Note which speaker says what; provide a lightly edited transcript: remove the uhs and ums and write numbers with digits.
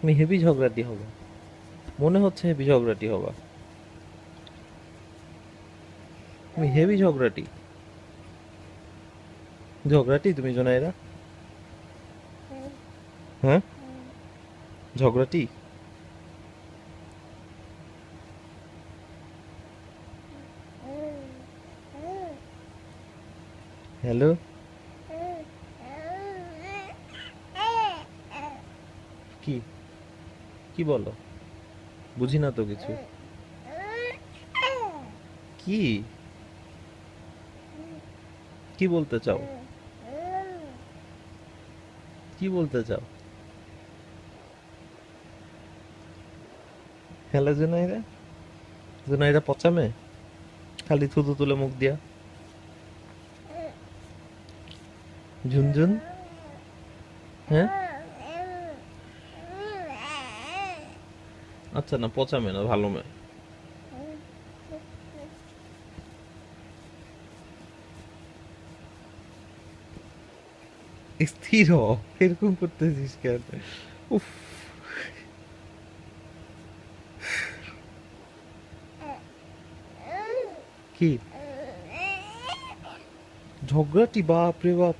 Speaker 1: তুমি হেভি ঝগড়াটি হবা, মনে হচ্ছে হেভি ঝগড়াটি হবা। তুমি হেভি ঝগড়াটি, ঝগড়াটি তুমি জোনাইরা। হ্যাঁ, ঝগড়াটি। হ্যালো, কি কি বলো? বুঝি না তো কিছু। কি কি বলতে চাও? কি বলতে চাও? হ্যালো জুনাইরা, জুনাইরা পচামে, খালি থুতু তুলে মুখ দিয়া। ঝুনঝুন। হ্যাঁ, আচ্ছা না, পচামে না, ভালো মেয়ে। স্থির হ, এরকম করতেছিস কেন? উফ, কি ঝগড়াটি, বাপ রে বাপ।